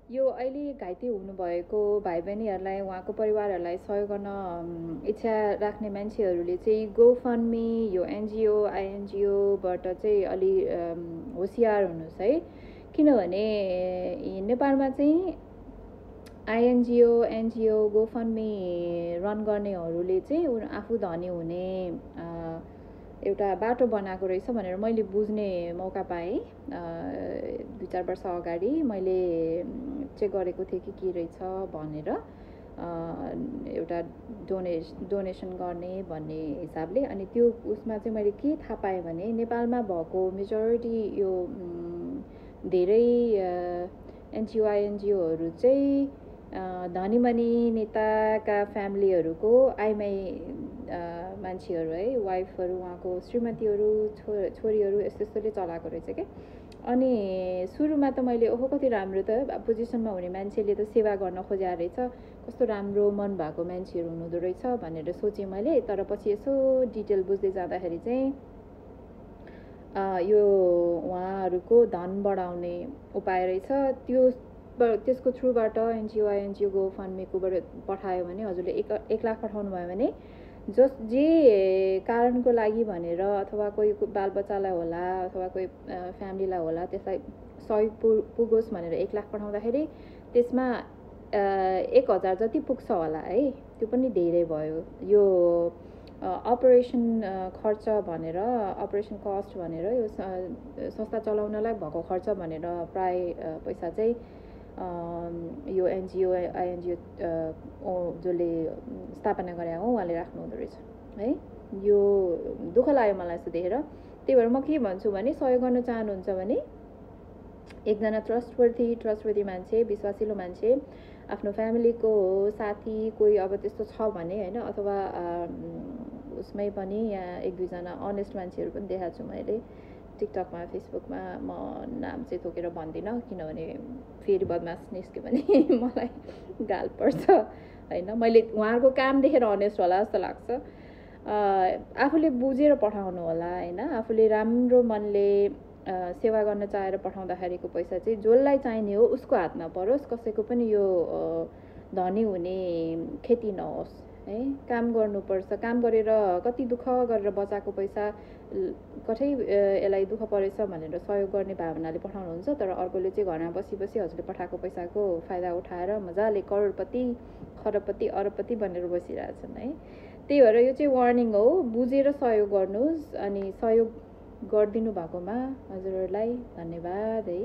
यो अहिले घाइते हुनुभएको भाइ बहिनीहरूलाई उहाँको परिवारहरूलाई सहयोग गर्न इच्छा राख्ने मान्छेहरूले चाहिँ गोफन्डमी यो एनजिओ आइएनजिओबाट चाहिँ अलि होसियार हुनुहोस् है। किनभने नेपालमा चाहिँ आइएनजिओ एनजिओ गोफन्डमी रन गर्नेहरूले चाहिँ आफू धनी हुने एउटा बाटो बनाएको रहेछ भनेर मैले बुझ्ने मौका पाएँ। 2-4 वर्ष अगाडि मैले चेक गरेको थिएँ कि के रहेछ भनेर एउटा डोनेसन गर्ने भन्ने हिसाबले। अनि त्यो उसमा चाहिँ मैले के थाहा पाएँ भने नेपालमा भएको मेजोरिटी यो धेरै एनजिओ आइएनजिओहरू चाहिँ धनीमनी नेताका फ्यामिलीहरूको आइमाई मान्छेहरू है, वाइफहरू, उहाँको श्रीमतीहरू, छोरीहरू यस्तोले चलाएको रहेछ क्या। अनि सुरुमा त मैले ओहो कति राम्रो त पोजिसनमा हुने मान्छेले त सेवा गर्न खोज्या रहेछ, कस्तो राम्रो मन भएको मान्छेहरू हुनुहुँदो रहेछ भनेर सोचेँ मैले। तर पछि यसो डिटेल बुझ्दै जाँदाखेरि चाहिँ यो उहाँहरूको धन बढाउने उपाय रहेछ। त्यसको थ्रुबाट एनजिओ आइएनजिओ गोफन्डमीकोबाट पठायो भने हजुरले 1 लाख पठाउनु भयो भने जे कारणको लागि भनेर अथवा कोही बालबच्चालाई होला अथवा कोही फ्यामिलीलाई होला त्यसलाई सहयोग पुगोस् भनेर 1 लाख पठाउँदाखेरि त्यसमा 1000 जति पुग्छ होला है। त्यो पनि धेरै भयो। यो अपरेसन खर्च भनेर अपरेसन कस्ट भनेर यो संस्था चलाउनलाई भएको खर्च भनेर प्राय पैसा चाहिँ यो एनजिओ आइएनजिओ जसले स्थापना गरे हो उहाँले राख्नु हुँदो रहेछ है। यो दुःख लाग्यो मलाई यस्तो देखेर। त्यही भएर म के भन्छु भने सहयोग गर्न चाहनुहुन्छ भने एकजना ट्रस्टवर्दी मान्छे, विश्वासिलो मान्छे, आफ्नो फ्यामिलीको साथी कोही अब त्यस्तो छ भने होइन, अथवा उसमै पनि यहाँ 1-2 जना अनेस्ट मान्छेहरू पनि देखाएको छु मैले टिकटकमा फेसबुकमा। म नाम चाहिँ तोकेर भन्दिनँ किनभने फेरि बदमास निस्क्यो भने मलाई गाल पर्छ होइन। मैले उहाँहरूको काम देखेर अनेस्ट होला जस्तो लाग्छ। आफूले बुझेर पठाउनु होला होइन। आफूले राम्रो मनले सेवा गर्न चाहेर पठाउँदाखेरिको पैसा चाहिँ जसलाई चाहिने हो उसको हातमा परोस्, कसैको पनि यो धनी हुने खेती नहोस् है। काम गर्नुपर्छ, काम गरेर कति दुःख गरेर बचाएको पैसा कतै यसलाई दुःख परेछ भनेर सहयोग गर्ने भावनाले पठाउनुहुन्छ। तर अर्कोले चाहिँ घरमा बसी हजुरले पठाएको पैसाको फाइदा उठाएर मजाले करोडपति खरबपति अरबपति बनेर बसिरहेछन् है। त्यही भएर यो चाहिँ वार्निङ हो, बुझेर सहयोग गर्नुहोस्। अनि सहयोग गरिदिनु भएकोमा हजुरहरूलाई धन्यवाद है।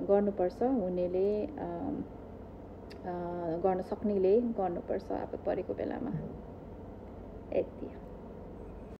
गर्नुपर्छ, हुनेले गर्न सक्नेले गर्नुपर्छ आपत परेको बेलामा। यति